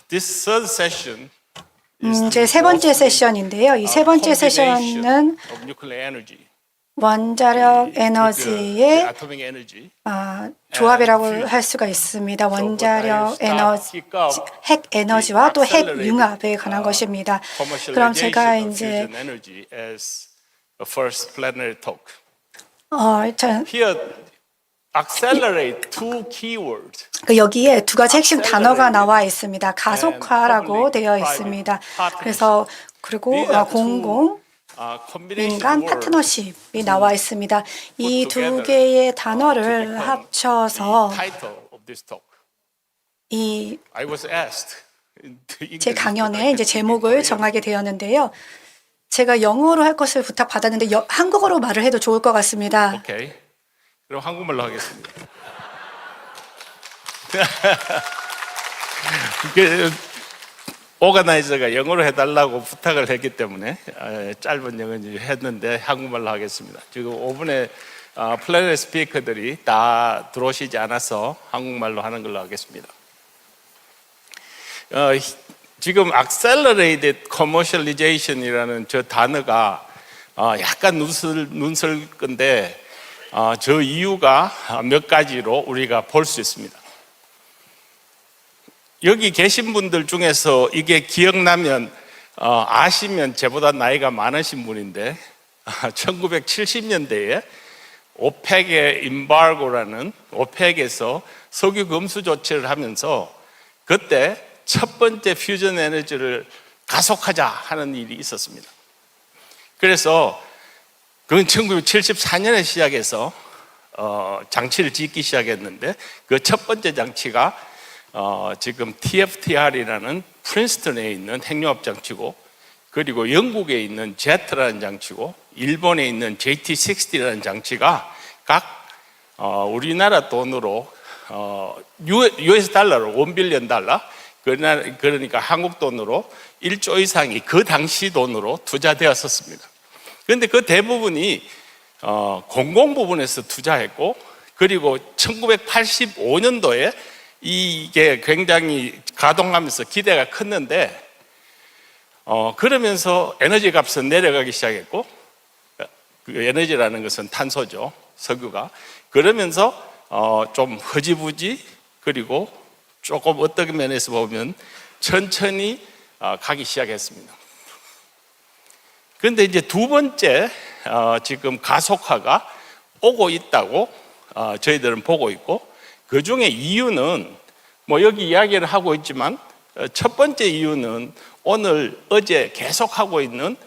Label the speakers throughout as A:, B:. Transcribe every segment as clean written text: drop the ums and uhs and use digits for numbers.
A: This third session
B: 제 세 번째 세션인데요. 이 세 번째 세션은
A: of nuclear energy,
B: 원자력
A: the
B: 에너지의
A: atomic energy.
B: 조합이라고 할 수가 있습니다. 원자력 에너지, 핵 에너지와 또 핵 융합에 관한 것입니다. 그럼 제가
A: Commercialization of
B: 이제
A: fusion energy as a first plenary talk.
B: 전
A: Here, accelerate two keywords.
B: 여기에 두 가지 핵심 단어가 나와 있습니다. 가속화라고 되어 있습니다. 그래서 그리고 공공 민간 파트너십이 나와 있습니다. 이 두 개의 단어를 합쳐서
A: Title of this talk.
B: 이
A: I was asked.
B: 제 강연의 이제 제목을 정하게 되었는데요. 제가 영어로 할 것을 부탁받았는데 한국어로 말을 해도 좋을 것 같습니다.
A: 오케이. 그럼 한국말로 하겠습니다. 오가나이저가 영어로 해달라고 부탁을 했기 때문에 짧은 영어를 했는데 한국말로 하겠습니다. 지금 5분의 플래닛 스피커들이 다 들어오시지 않아서 한국말로 하는 걸로 하겠습니다. 지금 accelerated commercialization이라는 저 단어가 약간 눈설 건데 저 이유가 몇 가지로 우리가 볼 수 있습니다. 여기 계신 분들 중에서 이게 기억나면 아시면 저보다 나이가 많으신 분인데 1970년대에 오펙의 임바고라는 오펙에서 석유 금수 조치를 하면서 그때 첫 번째 퓨전 에너지를 가속하자 하는 일이 있었습니다. 그래서 그건 1974년에 시작해서 장치를 짓기 시작했는데 그 첫 번째 장치가 지금 TFTR이라는 프린스턴에 있는 핵융합 장치고, 그리고 영국에 있는 제트라는 장치고, 일본에 있는 JT60라는 장치가 각 우리나라 돈으로 US 달러로 $1빌리언, 그러니까 한국 돈으로 1조 이상이 그 당시 돈으로 투자되었었습니다. 그런데 그 대부분이 공공 부분에서 투자했고, 그리고 1985년도에 이게 굉장히 가동하면서 기대가 컸는데 그러면서 에너지 값은 내려가기 시작했고, 그 에너지라는 것은 탄소죠, 석유가. 그러면서 좀 흐지부지, 그리고 조금 어떤 면에서 보면 천천히 가기 시작했습니다. 그런데 이제 두 번째 지금 가속화가 오고 있다고 저희들은 보고 있고, 그 중에 이유는 뭐 여기 이야기를 하고 있지만 첫 번째 이유는 오늘 어제 계속하고 있는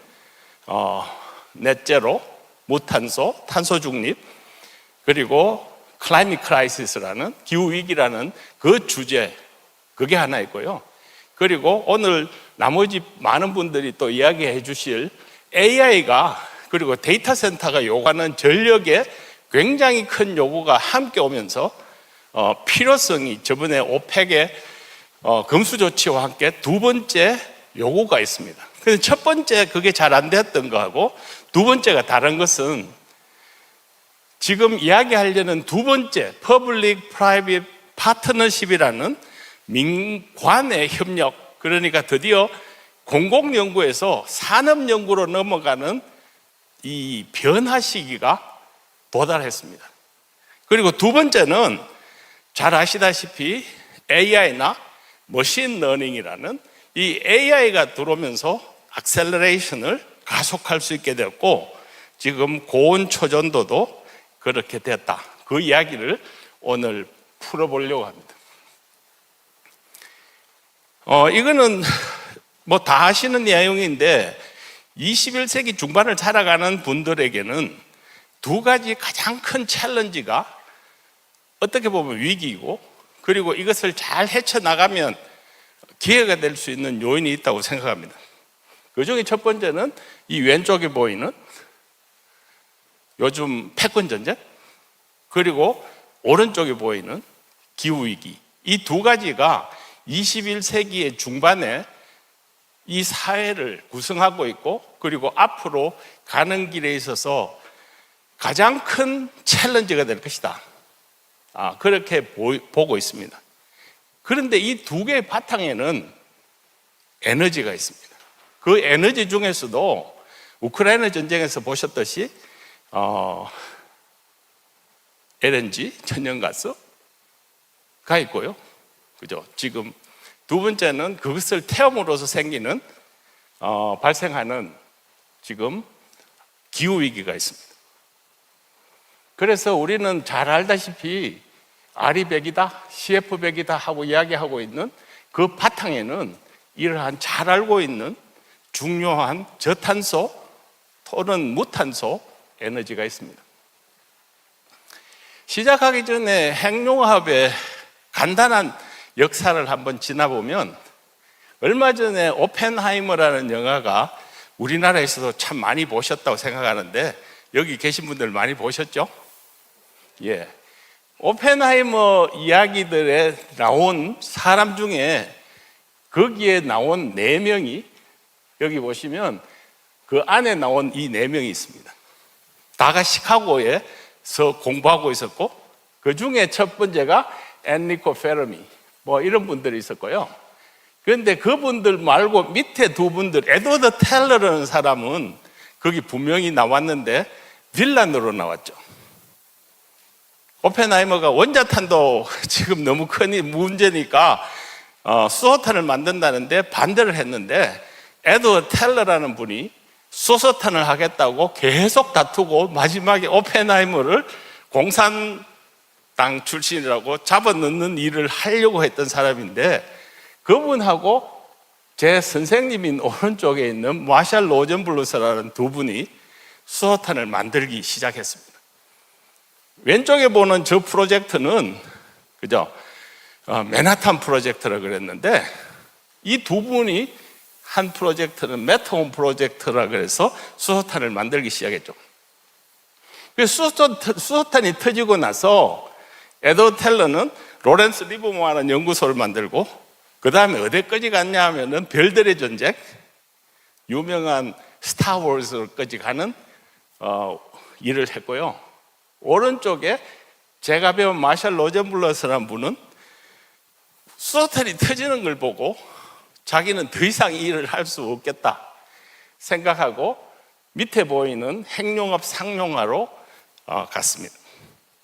A: 넷제로, 무탄소, 탄소 중립, 그리고 클라이밋 크라이시스라는 기후위기라는 그 주제, 그게 하나 있고요. 그리고 오늘 나머지 많은 분들이 또 이야기해 주실 AI가, 그리고 데이터 센터가 요구하는 전력에 굉장히 큰 요구가 함께 오면서 필요성이 저번에 오펙의 금수 조치와 함께 두 번째 요구가 있습니다. 그래서 첫 번째 그게 잘 안 됐던 거하고 두 번째가 다른 것은 지금 이야기하려는 두 번째 Public Private Partnership이라는 민관의 협력, 그러니까 드디어 공공연구에서 산업연구로 넘어가는 이 변화 시기가 도달했습니다. 그리고 두 번째는 잘 아시다시피 AI나 머신러닝이라는 이 AI가 들어오면서 액셀러레이션을 가속할 수 있게 되었고, 지금 고온 초전도도 그렇게 됐다. 그 이야기를 오늘 풀어보려고 합니다. 이거는 뭐 다 아시는 내용인데 21세기 중반을 살아가는 분들에게는 두 가지 가장 큰 챌린지가 어떻게 보면 위기이고, 그리고 이것을 잘 헤쳐나가면 기회가 될 수 있는 요인이 있다고 생각합니다. 그 중에 첫 번째는 이 왼쪽에 보이는 요즘 패권 전쟁, 그리고 오른쪽에 보이는 기후위기, 이 두 가지가 21세기의 중반에 이 사회를 구성하고 있고, 그리고 앞으로 가는 길에 있어서 가장 큰 챌린지가 될 것이다. 그렇게 보고 있습니다. 그런데 이 두 개의 바탕에는 에너지가 있습니다. 그 에너지 중에서도 우크라이나 전쟁에서 보셨듯이 LNG, 천연가스가 있고요. 그죠? 지금 두 번째는 그것을 태움으로써 생기는 발생하는 지금 기후위기가 있습니다. 그래서 우리는 잘 알다시피 R이 100이다, CF 100이다 하고 이야기하고 있는 그 바탕에는 이러한 잘 알고 있는 중요한 저탄소 또는 무탄소 에너지가 있습니다. 시작하기 전에 핵융합의 간단한 역사를 한번 지나보면 얼마 전에 오펜하이머라는 영화가 우리나라에서도 참 많이 보셨다고 생각하는데 여기 계신 분들 많이 보셨죠? 예. 오펜하이머 이야기들에 나온 사람 중에 거기에 나온 4명이 여기 보시면 그 안에 나온 이 4명이 있습니다. 다가 시카고에서 공부하고 있었고 그 중에 첫 번째가 엔리코 페르미 뭐 이런 분들이 있었고요. 그런데 그분들 말고 밑에 두 분들 에드워드 텔러라는 사람은 거기 분명히 나왔는데 빌런으로 나왔죠. 오펜하이머가 원자탄도 지금 너무 큰 문제니까 수소탄을 만든다는데 반대를 했는데 에드워드 텔러라는 분이 수소탄을 하겠다고 계속 다투고 마지막에 오펜하이머를 공산당 출신이라고 잡아넣는 일을 하려고 했던 사람인데 그분하고 제 선생님인 오른쪽에 있는 마샬 로젠블루스라는 두 분이 수소탄을 만들기 시작했습니다. 왼쪽에 보는 저 프로젝트는 그죠? 맨하탄 프로젝트라 그랬는데 이 두 분이 한 프로젝트는 메트홈 프로젝트라 그래서 수소탄을 만들기 시작했죠. 수소탄이 터지고 나서 에드워드 텔러는 로렌스 리버모어라는 연구소를 만들고 그 다음에 어디까지 갔냐 하면은 별들의 전쟁, 유명한 스타워즈까지 가는 일을 했고요. 오른쪽에 제가 배운 마샬 로젠블러스라는 분은 수소탄이 터지는 걸 보고 자기는 더 이상 이 일을 할 수 없겠다 생각하고 밑에 보이는 핵융합 상용화로 갔습니다.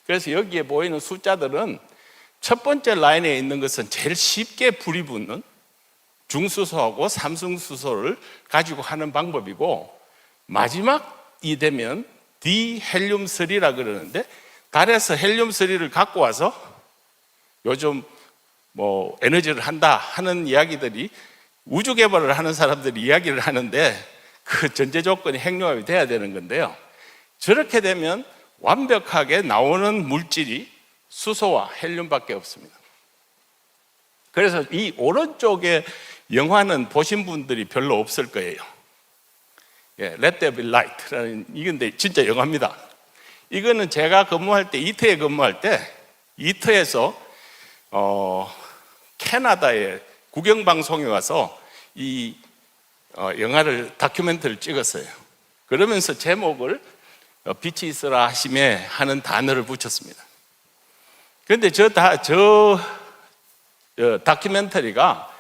A: 그래서 여기에 보이는 숫자들은 첫 번째 라인에 있는 것은 제일 쉽게 불이 붙는 중수소하고 삼중수소를 가지고 하는 방법이고 마지막이 되면 디헬륨3라 그러는데 달에서 헬륨3를 갖고 와서 요즘 뭐 에너지를 한다 하는 이야기들이 우주 개발을 하는 사람들이 이야기를 하는데 그 전제 조건이 핵융합이 돼야 되는 건데요. 저렇게 되면 완벽하게 나오는 물질이 수소와 헬륨밖에 없습니다. 그래서 이 오른쪽의 영화는 보신 분들이 별로 없을 거예요. 예, Let There Be Light라는 이건데 진짜 영화입니다. 이거는 제가 근무할 때 이터에 근무할 때 이터에서 캐나다에 국영방송에 와서 이 영화를 다큐멘터리를 찍었어요. 그러면서 제목을 빛이 있으라 하심에 하는 단어를 붙였습니다. 그런데 저 다큐멘터리가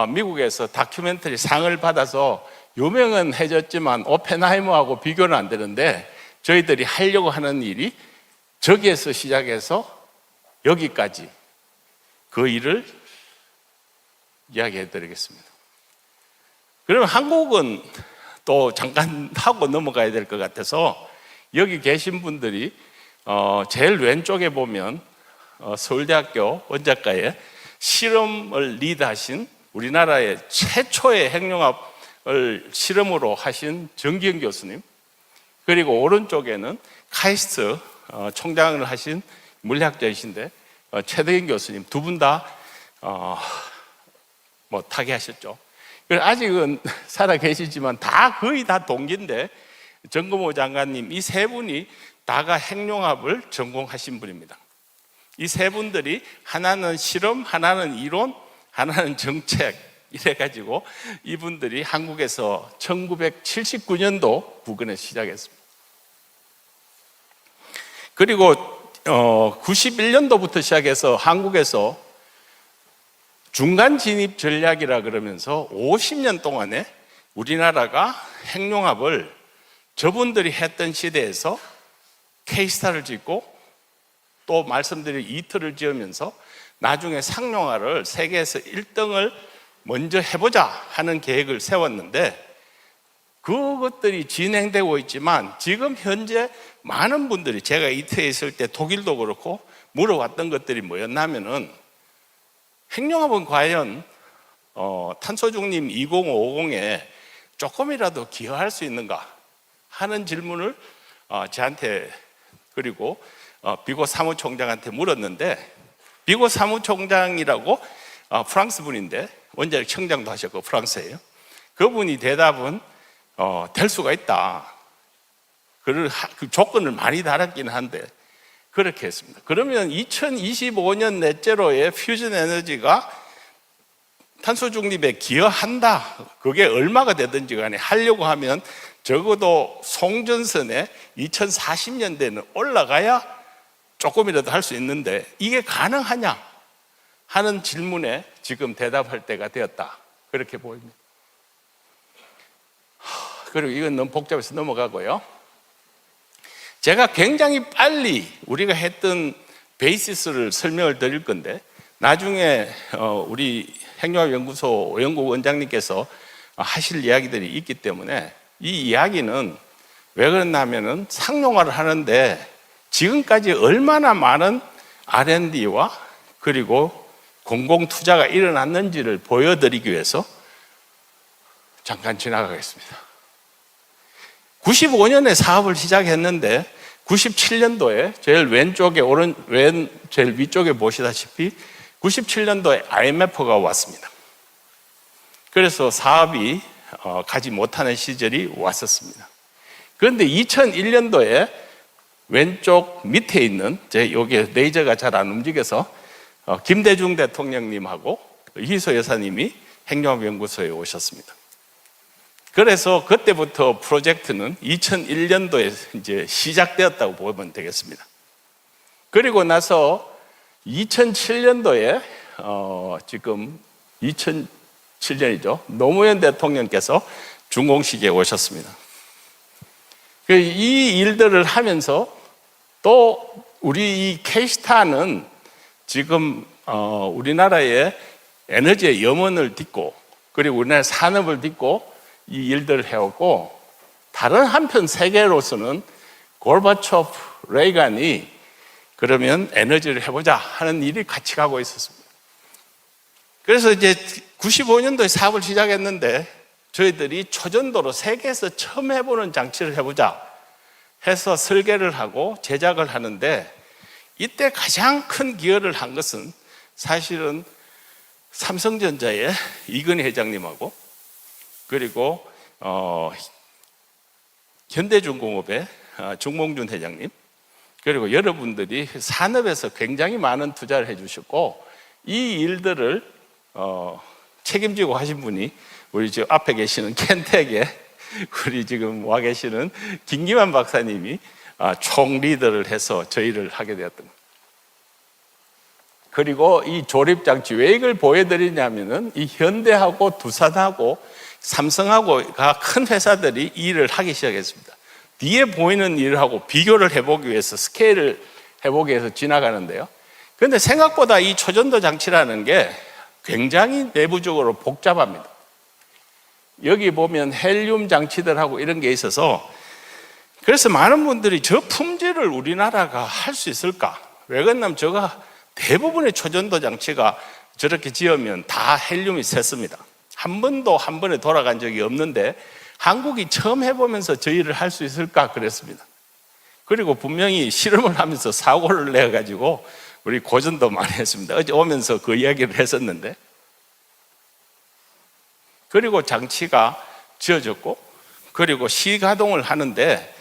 A: 미국에서 다큐멘터리 상을 받아서 유명은 해졌지만 오펜하이머하고 비교는 안 되는데 저희들이 하려고 하는 일이 저기에서 시작해서 여기까지 그 일을 이야기해 드리겠습니다. 그러면 한국은 또 잠깐 하고 넘어가야 될 것 같아서 여기 계신 분들이 제일 왼쪽에 보면 서울대학교 원자과에 실험을 리드하신 우리나라의 최초의 핵융합을 실험으로 하신 정기영 교수님, 그리고 오른쪽에는 카이스트 총장을 하신 물리학자이신데 최덕인 교수님 두 분 다 타계하셨죠. 아직은 살아 계시지만 다 거의 다 동기인데 정금호 장관님 이 세 분이 다가 핵융합을 전공하신 분입니다. 이 세 분들이 하나는 실험, 하나는 이론, 하나는 정책 이래가지고 이분들이 한국에서 1979년도 부근에 시작했습니다. 그리고 91년도부터 시작해서 한국에서 중간 진입 전략이라 그러면서 50년 동안에 우리나라가 핵융합을 저분들이 했던 시대에서 K스타를 짓고 또 말씀드린 이틀을 지으면서 나중에 상용화를 세계에서 1등을 먼저 해보자 하는 계획을 세웠는데 그것들이 진행되고 있지만 지금 현재 많은 분들이 제가 이태에 있을 때 독일도 그렇고 물어봤던 것들이 뭐였냐면은 핵융합은 과연 탄소중립 2050에 조금이라도 기여할 수 있는가 하는 질문을 저한테 그리고 비고 사무총장한테 물었는데 비고 사무총장이라고 프랑스 분인데 원자력 청장도 하셨고 프랑스예요. 그분이 대답은 될 수가 있다. 그 조건을 많이 달았긴 한데 그렇게 했습니다. 그러면 2025년 넷제로의 퓨전 에너지가 탄소 중립에 기여한다. 그게 얼마가 되든지 간에 하려고 하면 적어도 송전선에 2040년대는 올라가야 조금이라도 할 수 있는데 이게 가능하냐 하는 질문에 지금 대답할 때가 되었다. 그렇게 보입니다. 그리고 이건 너무 복잡해서 넘어가고요. 제가 굉장히 빨리 우리가 했던 베이시스를 설명을 드릴 건데 나중에 우리 핵융합연구소 오영국 원장님께서 하실 이야기들이 있기 때문에 이 이야기는 왜 그러냐면은 상용화를 하는데 지금까지 얼마나 많은 R&D와 그리고 공공 투자가 일어났는지를 보여드리기 위해서 잠깐 지나가겠습니다. 95년에 사업을 시작했는데 97년도에 제일 왼쪽에 제일 위쪽에 보시다시피 97년도에 IMF가 왔습니다. 그래서 사업이 가지 못하는 시절이 왔었습니다. 그런데 2001년도에 왼쪽 밑에 있는 여기 레이저가 잘 안 움직여서 김대중 대통령님하고 이희소 여사님이 핵융합연구소에 오셨습니다. 그래서 그때부터 프로젝트는 2001년도에 이제 시작되었다고 보면 되겠습니다. 그리고 나서 2007년도에 지금 2007년이죠. 노무현 대통령께서 준공식에 오셨습니다. 이 일들을 하면서 또 우리 이 K스타는 지금 우리나라의 에너지의 염원을 딛고 그리고 우리나라 산업을 딛고 이 일들을 해왔고 다른 한편 세계로서는 고르바초프, 레이간이 그러면 에너지를 해보자 하는 일이 같이 가고 있었습니다. 그래서 이제 95년도에 사업을 시작했는데 저희들이 초전도로 세계에서 처음 해보는 장치를 해보자 해서 설계를 하고 제작을 하는데 이때 가장 큰 기여를 한 것은 사실은 삼성전자의 이건희 회장님하고 그리고 현대중공업의 정몽준 회장님 그리고 여러분들이 산업에서 굉장히 많은 투자를 해주셨고 이 일들을 책임지고 하신 분이 우리 지금 앞에 계시는 켄텍의 우리 지금 와 계시는 김기만 박사님이 총 리더를 해서 저희를 하게 되었던 겁니다. 그리고 이 조립장치 왜 이걸 보여드리냐면은 이 현대하고 두산하고 삼성하고가 큰 회사들이 이 일을 하기 시작했습니다. 뒤에 보이는 일하고 비교를 해보기 위해서 스케일을 해보기 위해서 지나가는데요. 그런데 생각보다 이 초전도 장치라는 게 굉장히 내부적으로 복잡합니다. 여기 보면 헬륨 장치들하고 이런 게 있어서 그래서 많은 분들이 저 품질을 우리나라가 할 수 있을까? 왜 그러냐면 저가 대부분의 초전도 장치가 저렇게 지으면 다 헬륨이 샜습니다. 한 번도 한 번에 돌아간 적이 없는데 한국이 처음 해보면서 저 일을 할 수 있을까 그랬습니다. 그리고 분명히 실험을 하면서 사고를 내가지고 우리 고전도 많이 했습니다. 어제 오면서 그 이야기를 했었는데 그리고 장치가 지어졌고 그리고 시가동을 하는데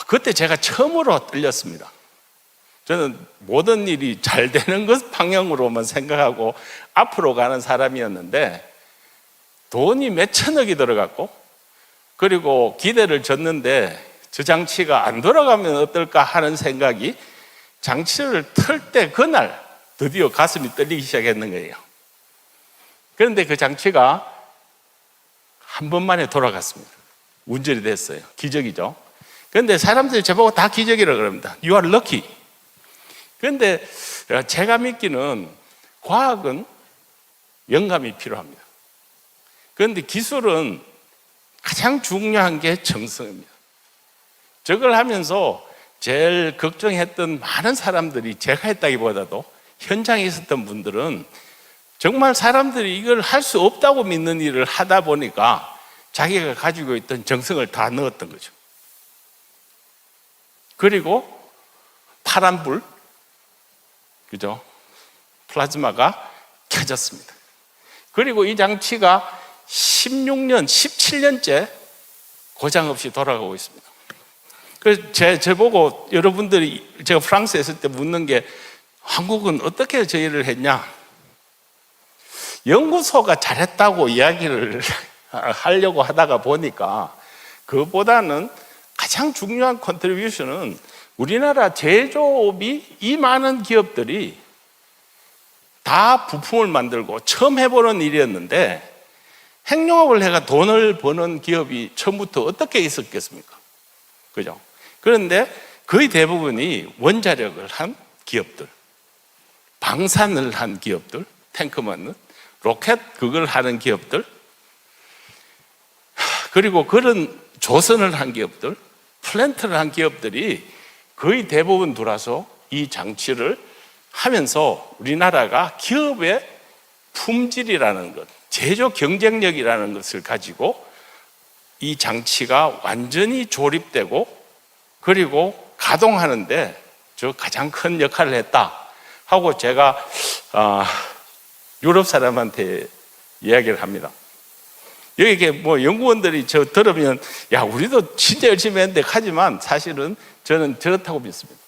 A: 그때 제가 처음으로 떨렸습니다. 저는 모든 일이 잘 되는 것 방향으로만 생각하고 앞으로 가는 사람이었는데 돈이 몇천억이 들어갔고 그리고 기대를 줬는데 저 장치가 안 돌아가면 어떨까 하는 생각이 장치를 틀 때 그날 드디어 가슴이 떨리기 시작했는 거예요. 그런데 그 장치가 한 번만에 돌아갔습니다. 운전이 됐어요. 기적이죠. 그런데 사람들이 저보고 다 기적이라고 그럽니다. You are lucky. 그런데 제가 믿기는 과학은 영감이 필요합니다. 그런데 기술은 가장 중요한 게 정성입니다. 저걸 하면서 제일 걱정했던 많은 사람들이 제가 했다기보다도 현장에 있었던 분들은 정말 사람들이 이걸 할 수 없다고 믿는 일을 하다 보니까 자기가 가지고 있던 정성을 다 넣었던 거죠. 그리고 파란 불, 그죠? 플라즈마가 켜졌습니다. 그리고 이 장치가 16년, 17년째 고장 없이 돌아가고 있습니다. 그래서 저보고 여러분들이 제가 프랑스에 있을 때 묻는 게 한국은 어떻게 저 일을 했냐? 연구소가 잘했다고 이야기를 하려고 하다가 보니까 그보다는 가장 중요한 컨트리뷰션은 우리나라 제조업이 이 많은 기업들이 다 부품을 만들고 처음 해보는 일이었는데 핵융합을 해가 돈을 버는 기업이 처음부터 어떻게 있었겠습니까? 그죠? 그런데 거의 대부분이 원자력을 한 기업들, 방산을 한 기업들, 탱크 만든 로켓 그걸 하는 기업들, 그리고 그런 조선을 한 기업들, 플랜트를 한 기업들이 거의 대부분 들어와서 이 장치를 하면서 우리나라가 기업의 품질이라는 것, 제조 경쟁력이라는 것을 가지고 이 장치가 완전히 조립되고 그리고 가동하는데 저 가장 큰 역할을 했다 하고 제가 유럽 사람한테 이야기를 합니다. 여기 뭐 연구원들이 저 들으면 야 우리도 진짜 열심히 했는데 하지만 사실은 저는 저렇다고 믿습니다.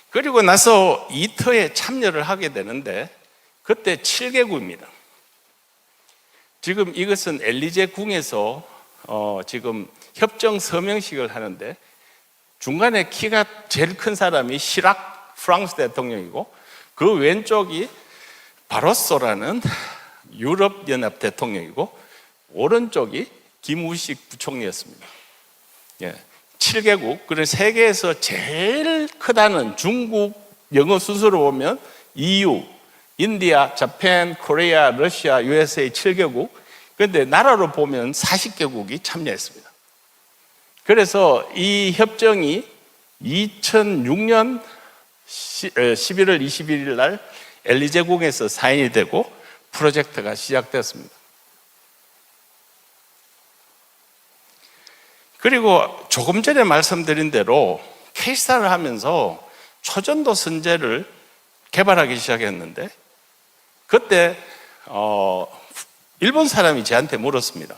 A: 그리고 나서 이터에 참여를 하게 되는데 그때 7개국입니다. 지금 이것은 엘리제 궁에서 지금 협정 서명식을 하는데 중간에 키가 제일 큰 사람이 시락 프랑스 대통령이고 그 왼쪽이 바로소라는 유럽연합 대통령이고 오른쪽이 김우식 부총리였습니다. 예, 7개국, 그런 세계에서 제일 크다는 중국 영어 순서로 보면 EU, 인디아, 자pan, 코리아, 러시아, USA 7개국. 그런데 나라로 보면 40개국이 참여했습니다. 그래서 이 협정이 2006년 11월 21일 날 엘리제궁에서 사인이 되고 프로젝트가 시작됐습니다. 그리고 조금 전에 말씀드린 대로 K스타를 하면서 초전도 선제를 개발하기 시작했는데 그때 일본 사람이 저한테 물었습니다.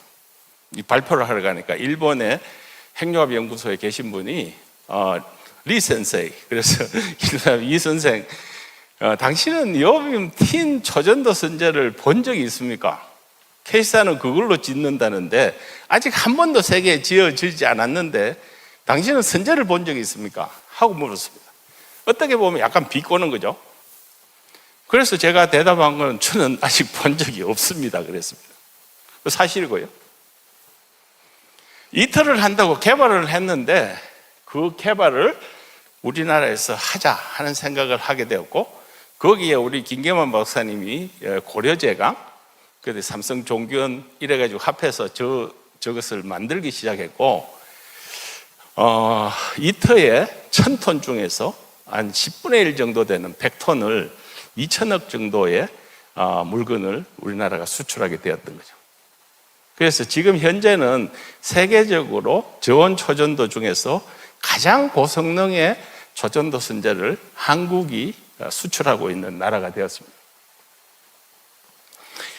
A: 이 발표를 하러 가니까 일본의 핵융합 연구소에 계신 분이 리 센세이, 그래서 이 선생, 당신은 여빔 틴 초전도 선제를 본 적이 있습니까? K스타는 그걸로 짓는다는데 아직 한 번도 세계에 지어지지 않았는데 당신은 선제를 본 적이 있습니까? 하고 물었습니다. 어떻게 보면 약간 비꼬는 거죠. 그래서 제가 대답한 건 저는 아직 본 적이 없습니다 그랬습니다. 사실이고요. 이틀을 한다고 개발을 했는데 그 개발을 우리나라에서 하자 하는 생각을 하게 되었고 거기에 우리 김계만 박사님이 고려제강, 그때 삼성 종균 이래가지고 합해서 저것을 만들기 시작했고 이터에 1000톤 중에서 한 10분의 1 정도 되는 100톤을 2천억 정도의 물건을 우리나라가 수출하게 되었던 거죠. 그래서 지금 현재는 세계적으로 저온 초전도 중에서 가장 고성능의 초전도 선제를 한국이 수출하고 있는 나라가 되었습니다.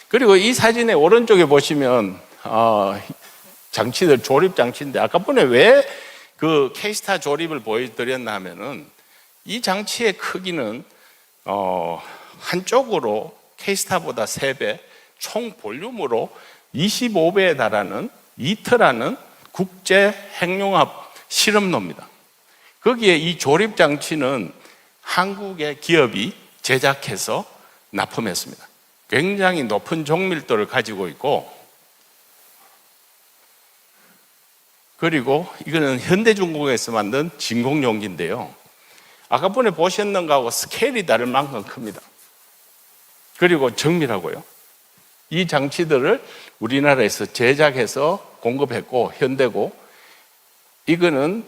A: 그리고 이 사진의 오른쪽에 보시면 장치들 조립 장치인데 아까 전에 왜 그 K스타 조립을 보여드렸나 하면은 이 장치의 크기는 한쪽으로 K스타보다 3배, 총 볼륨으로 25배에 달하는 이터라는 국제 핵융합 실험로입니다. 거기에 이 조립 장치는 한국의 기업이 제작해서 납품했습니다. 굉장히 높은 종밀도를 가지고 있고, 그리고 이거는 현대중공업에서 만든 진공용기인데요. 아까 전에 보셨는가 하고 스케일이 다를 만큼 큽니다. 그리고 정밀하고요. 이 장치들을 우리나라에서 제작해서 공급했고, 현대고, 이거는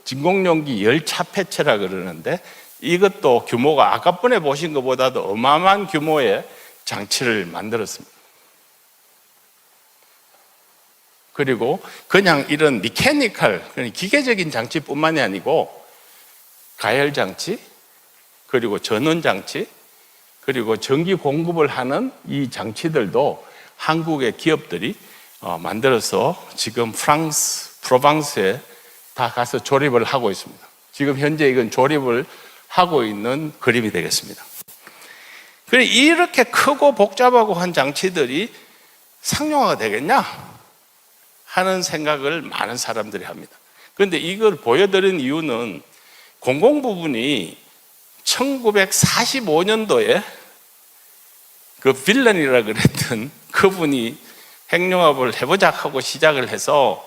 A: 진공용기 열차 폐체라 그러는데, 이것도 규모가 아까 전에 보신 것보다도 어마어마한 규모의 장치를 만들었습니다. 그리고 그냥 이런 미케니컬, 기계적인 장치뿐만이 아니고 가열 장치, 그리고 전원 장치, 그리고 전기 공급을 하는 이 장치들도 한국의 기업들이 만들어서 지금 프랑스, 프로방스에 다 가서 조립을 하고 있습니다. 지금 현재 이건 조립을 하고 있는 그림이 되겠습니다. 이렇게 크고 복잡하고 한 장치들이 상용화가 되겠냐 하는 생각을 많은 사람들이 합니다. 그런데 이걸 보여드린 이유는 공공 부분이 1945년도에 그 빌런이라 그랬던 그분이 핵융합을 해보자 하고 시작을 해서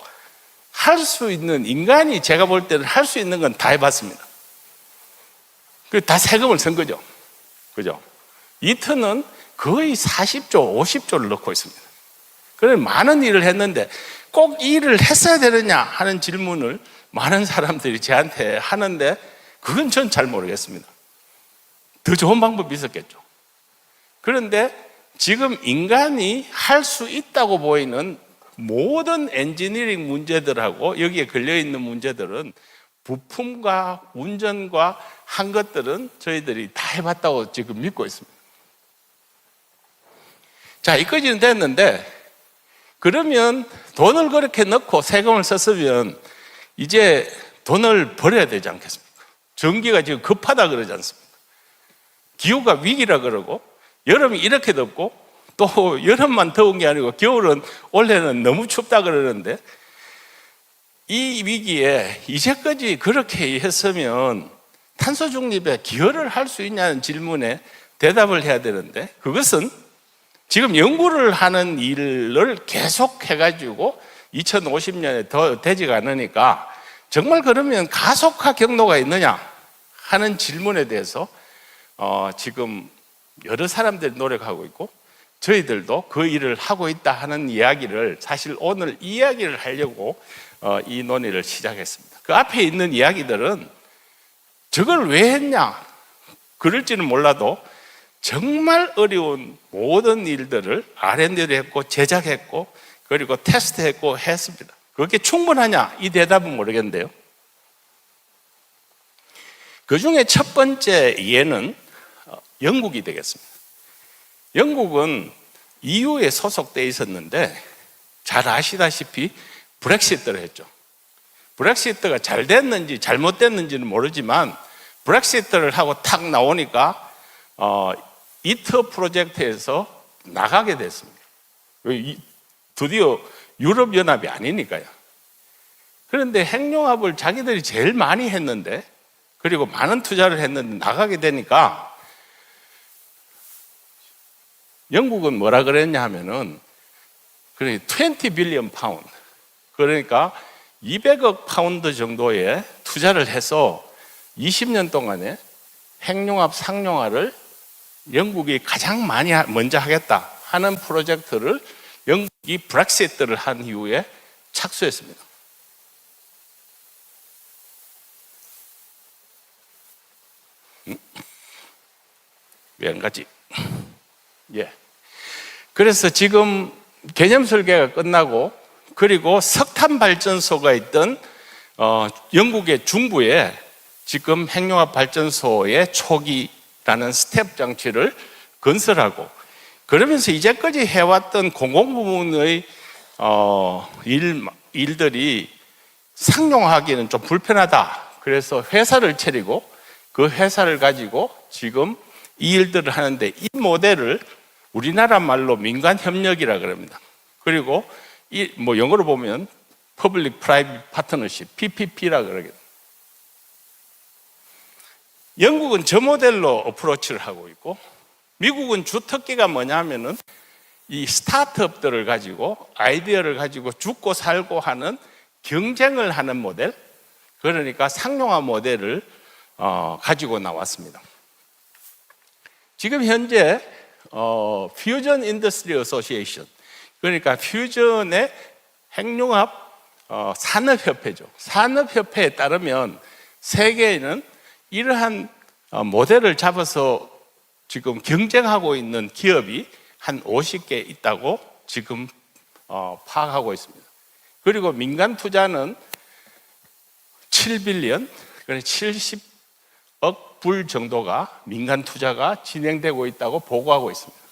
A: 할 수 있는, 인간이 제가 볼 때는 할 수 있는 건 다 해봤습니다. 다 세금을 쓴 거죠. 그죠? 이트는 거의 40조, 50조를 넣고 있습니다. 그래서 많은 일을 했는데 꼭 이 일을 했어야 되느냐 하는 질문을 많은 사람들이 저한테 하는데, 그건 전 잘 모르겠습니다. 더 좋은 방법이 있었겠죠. 그런데 지금 인간이 할 수 있다고 보이는 모든 엔지니어링 문제들하고 여기에 걸려있는 문제들은 부품과 운전과 한 것들은 저희들이 다 해봤다고 지금 믿고 있습니다. 자, 여기까지는 됐는데, 그러면 돈을 그렇게 넣고 세금을 썼으면 이제 돈을 벌어야 되지 않겠습니까? 전기가 지금 급하다 그러지 않습니까? 기후가 위기라 그러고, 여름이 이렇게 덥고, 또 여름만 더운 게 아니고 겨울은 올해는 너무 춥다 그러는데, 이 위기에 이제까지 그렇게 했으면 탄소 중립에 기여를 할 수 있냐는 질문에 대답을 해야 되는데, 그것은 지금 연구를 하는 일을 계속 해가지고 2050년에 더 되지가 않으니까 정말 그러면 가속화 경로가 있느냐 하는 질문에 대해서 지금 여러 사람들이 노력하고 있고, 저희들도 그 일을 하고 있다 하는 이야기를, 사실 오늘 이 이야기를 하려고 이 논의를 시작했습니다. 그 앞에 있는 이야기들은 저걸 왜 했냐 그럴지는 몰라도 정말 어려운 모든 일들을 R&D를 했고 제작했고 그리고 테스트했고 했습니다. 그렇게 충분하냐 이 대답은 모르겠는데요. 그 중에 첫 번째 예는 영국이 되겠습니다. 영국은 EU에 소속되어 있었는데 잘 아시다시피 브렉시트를 했죠. 브렉시트가 잘 됐는지 잘못됐는지는 모르지만 브렉시트를 하고 탁 나오니까 이터 프로젝트에서 나가게 됐습니다. 드디어 유럽연합이 아니니까요. 그런데 핵융합을 자기들이 제일 많이 했는데, 그리고 많은 투자를 했는데 나가게 되니까 영국은 뭐라 그랬냐 하면은 20 빌리언 파운드, 그러니까 200억 파운드 정도의 투자를 해서 20년 동안에 핵융합 상용화를 영국이 가장 많이 먼저 하겠다 하는 프로젝트를 영국이 브렉시트를 한 이후에 착수했습니다. 왜 안 가지? 예. 그래서 지금 개념 설계가 끝나고, 그리고 석탄 발전소가 있던 영국의 중부에 지금 핵융합 발전소의 초기라는 스텝 장치를 건설하고, 그러면서 이제까지 해왔던 공공부문의 일들이 상용화하기는 좀 불편하다. 그래서 회사를 차리고 그 회사를 가지고 지금 이 일들을 하는데, 이 모델을 우리나라 말로 민간협력이라 그럽니다. 그리고 영어로 보면 Public Private Partnership, PPP라 그러거든요. 영국은 저 모델로 어프로치를 하고 있고, 미국은 주특기가 뭐냐면은 이 스타트업들을 가지고 아이디어를 가지고 죽고 살고 하는 경쟁을 하는 모델, 그러니까 상용화 모델을 가지고 나왔습니다. 지금 현재 퓨전 인더스트리 어소시에이션, 그러니까 퓨전의 핵융합 산업협회죠. 산업협회에 따르면 세계에는 이러한 모델을 잡아서 지금 경쟁하고 있는 기업이 한 50개 있다고 지금 파악하고 있습니다. 그리고 민간 투자는 7빌리언, 70억 불 정도가 민간 투자가 진행되고 있다고 보고하고 있습니다.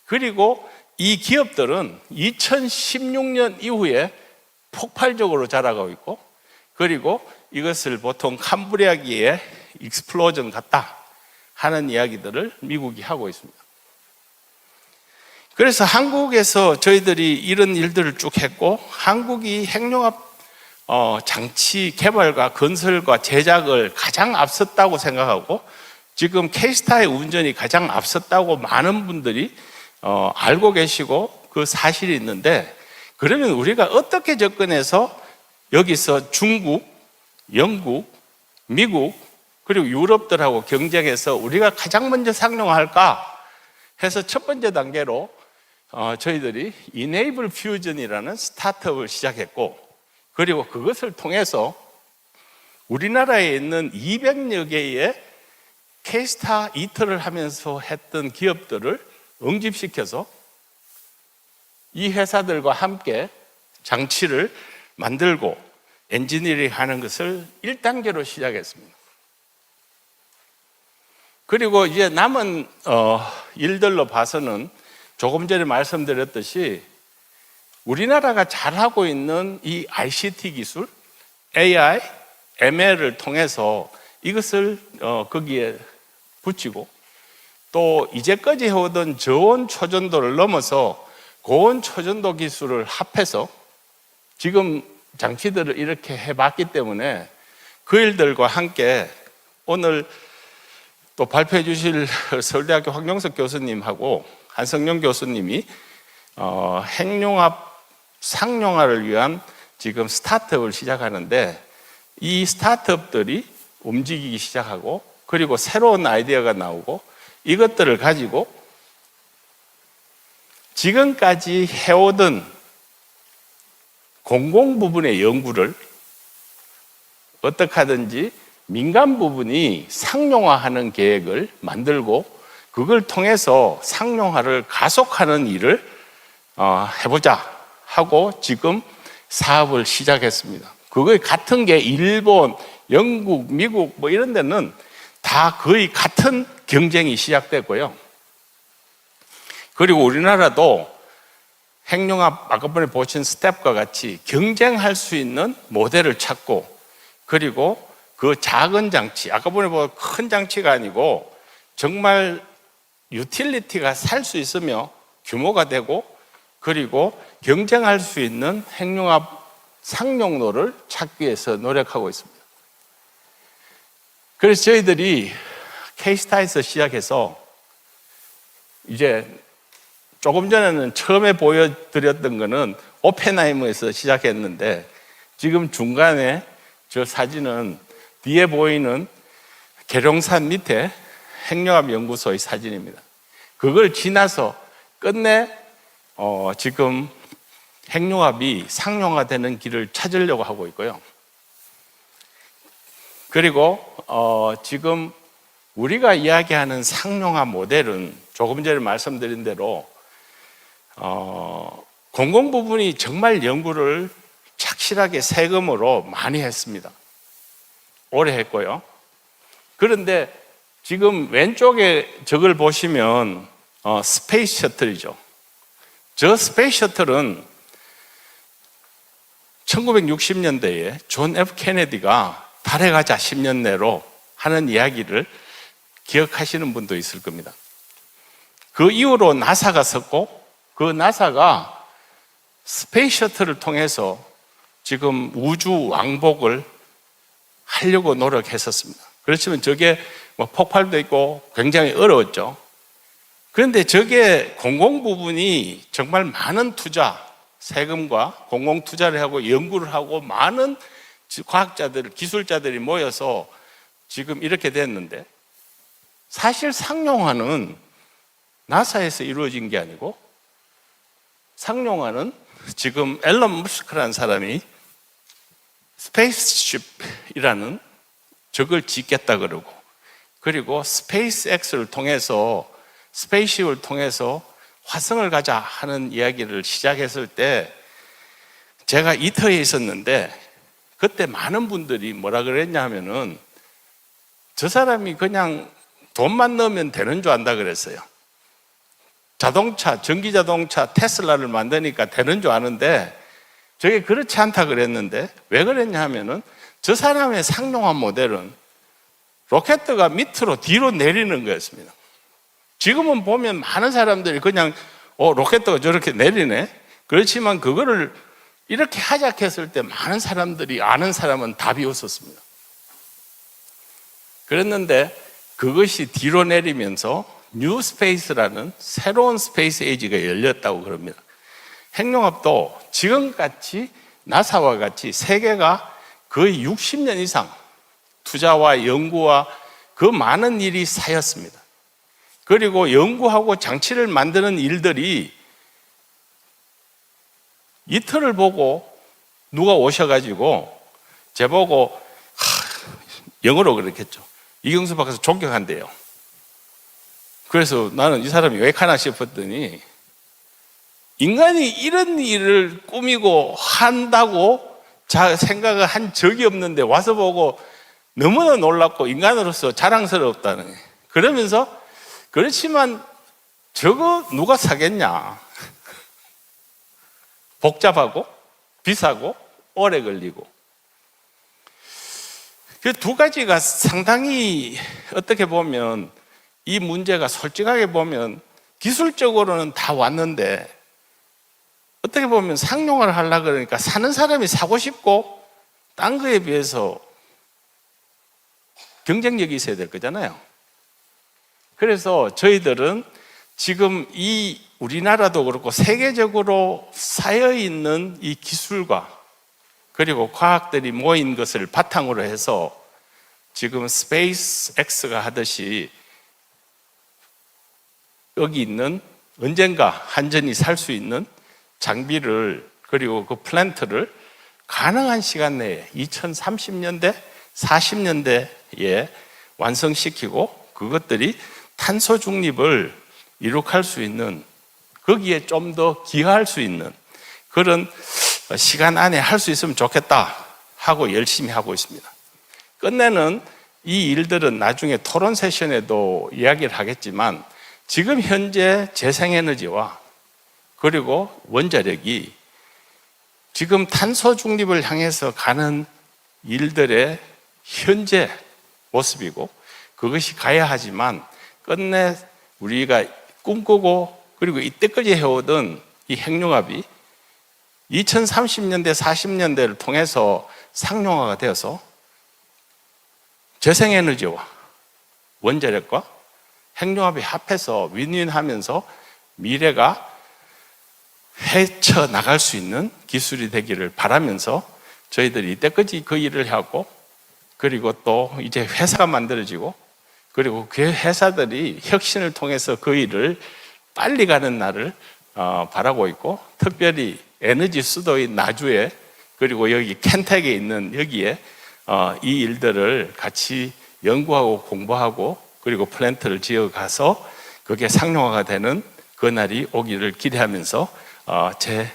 A: 그리고 이 기업들은 2016년 이후에 폭발적으로 자라가고 있고, 그리고 이것을 보통 캄브리아기의 익스플로전 같다 하는 이야기들을 미국이 하고 있습니다. 그래서 한국에서 저희들이 이런 일들을 쭉 했고, 한국이 핵융합 장치 개발과 건설과 제작을 가장 앞섰다고 생각하고, 지금 K스타의 운전이 가장 앞섰다고 많은 분들이 알고 계시고 그 사실이 있는데, 그러면 우리가 어떻게 접근해서 여기서 중국, 영국, 미국, 그리고 유럽들하고 경쟁해서 우리가 가장 먼저 상용화할까 해서 첫 번째 단계로 저희들이 Enable Fusion이라는 스타트업을 시작했고, 그리고 그것을 통해서 우리나라에 있는 200여 개의 K스타 이틀을 하면서 했던 기업들을 응집시켜서 이 회사들과 함께 장치를 만들고 엔지니어링 하는 것을 1단계로 시작했습니다. 그리고 이제 남은 일들로 봐서는 조금 전에 말씀드렸듯이 우리나라가 잘하고 있는 이 ICT 기술, AI, ML을 통해서 이것을 거기에 붙이고, 또 이제까지 해오던 저온 초전도를 넘어서 고온 초전도 기술을 합해서 지금 장치들을 이렇게 해봤기 때문에 그 일들과 함께 오늘 또 발표해 주실 서울대학교 황용석 교수님하고 한성룡 교수님이 핵융합 상용화를 위한 지금 스타트업을 시작하는데, 이 스타트업들이 움직이기 시작하고, 그리고 새로운 아이디어가 나오고, 이것들을 가지고 지금까지 해오던 공공 부분의 연구를 어떻게 하든지 민간 부분이 상용화하는 계획을 만들고, 그걸 통해서 상용화를 가속하는 일을 해보자 하고 지금 사업을 시작했습니다. 그거 같은 게 일본, 영국, 미국 뭐 이런 데는 다 거의 같은 경쟁이 시작됐고요. 그리고 우리나라도 핵융합 아까 전에 보신 스텝과 같이 경쟁할 수 있는 모델을 찾고, 그리고 그 작은 장치, 아까 보니 큰 장치가 아니고 정말 유틸리티가 살 수 있으며 규모가 되고, 그리고 경쟁할 수 있는 핵융합 상용로를 찾기 위해서 노력하고 있습니다. 그래서 저희들이 K스타에서 시작해서 이제 조금 전에는 처음에 보여드렸던 거는 오펜하이머에서 시작했는데, 지금 중간에 저 사진은 뒤에 보이는 계룡산 밑에 핵융합 연구소의 사진입니다. 그걸 지나서 끝내 지금 핵융합이 상용화되는 길을 찾으려고 하고 있고요. 그리고 지금 우리가 이야기하는 상용화 모델은 조금 전에 말씀드린 대로 공공 부분이 정말 연구를 착실하게 세금으로 많이 했습니다. 오래 했고요. 그런데 지금 왼쪽에 저걸 보시면 스페이스 셔틀이죠. 저 스페이스 셔틀은 1960년대에 존 F 케네디가 달에 가자 10년 내로 하는 이야기를 기억하시는 분도 있을 겁니다. 그 이후로 나사가 섰고, 그 나사가 스페이스 셔틀을 통해서 지금 우주 왕복을 하려고 노력했었습니다. 그렇지만 저게 뭐 폭발도 있고 굉장히 어려웠죠. 그런데 저게 공공 부분이 정말 많은 투자, 세금과 공공 투자를 하고 연구를 하고 많은 과학자들, 기술자들이 모여서 지금 이렇게 됐는데, 사실 상용화는 나사에서 이루어진 게 아니고, 상용화는 지금 앨런 머스크라는 사람이 스페이스쉽이라는 저걸 짓겠다 그러고, 그리고 스페이스X를 통해서, 스페이스쉽을 통해서 화성을 가자 하는 이야기를 시작했을 때 제가 이터에 있었는데, 그때 많은 분들이 뭐라 그랬냐 하면은 저 사람이 그냥 돈만 넣으면 되는 줄 안다 그랬어요. 자동차, 전기자동차 테슬라를 만드니까 되는 줄 아는데 저게 그렇지 않다 그랬는데, 왜 그랬냐 하면은 저 사람의 상용화 모델은 로켓가 밑으로 뒤로 내리는 거였습니다. 지금은 보면 많은 사람들이 그냥 로켓가 저렇게 내리네, 그렇지만 그거를 이렇게 하작했을 때 많은 사람들이, 아는 사람은 다 비웃었습니다. 그랬는데 그것이 뒤로 내리면서 뉴 스페이스라는 새로운 스페이스 에이지가 열렸다고 그럽니다. 핵융합도 지금같이 나사와 같이 세계가 거의 60년 이상 투자와 연구와 그 많은 일이 쌓였습니다. 그리고 연구하고 장치를 만드는 일들이 이틀을 보고 누가 오셔가지고 제보고 영어로 그랬겠죠. 이경수 박사 존경한대요. 그래서 나는 이 사람이 왜 가나 싶었더니, 인간이 이런 일을 꾸미고 한다고 생각을 한 적이 없는데 와서 보고 너무나 놀랍고 인간으로서 자랑스럽다는 거예요. 그러면서 그렇지만 저거 누가 사겠냐, 복잡하고 비싸고 오래 걸리고. 그 두 가지가 상당히 어떻게 보면 이 문제가 솔직하게 보면 기술적으로는 다 왔는데, 어떻게 보면 상용화를 하려고 그러니까 사는 사람이 사고 싶고 딴 거에 비해서 경쟁력이 있어야 될 거잖아요. 그래서 저희들은 지금 이 우리나라도 그렇고 세계적으로 쌓여있는 이 기술과 그리고 과학들이 모인 것을 바탕으로 해서 지금 스페이스 X가 하듯이 여기 있는 언젠가 한전이 살 수 있는 장비를, 그리고 그 플랜트를 가능한 시간 내에 2030년대, 40년대에 완성시키고 그것들이 탄소 중립을 이룩할 수 있는, 거기에 좀 더 기여할 수 있는 그런 시간 안에 할 수 있으면 좋겠다 하고 열심히 하고 있습니다. 끝내는 이 일들은 나중에 토론 세션에도 이야기를 하겠지만, 지금 현재 재생에너지와 그리고 원자력이 지금 탄소 중립을 향해서 가는 일들의 현재 모습이고, 그것이 가야 하지만 끝내 우리가 꿈꾸고 그리고 이때까지 해오던 이 핵융합이 2030년대, 40년대를 통해서 상용화가 되어서 재생에너지와 원자력과 핵융합이 합해서 윈윈하면서 미래가 헤쳐나갈 수 있는 기술이 되기를 바라면서 저희들이 이때까지 그 일을 하고, 그리고 또 이제 회사가 만들어지고, 그리고 그 회사들이 혁신을 통해서 그 일을 빨리 가는 날을 바라고 있고, 특별히 에너지 수도인 나주에, 그리고 여기 켄텍에 있는 여기에 이 일들을 같이 연구하고 공부하고 그리고 플랜트를 지어가서 그게 상용화가 되는 그날이 오기를 기대하면서 제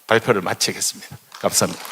A: 발표를 마치겠습니다. 감사합니다.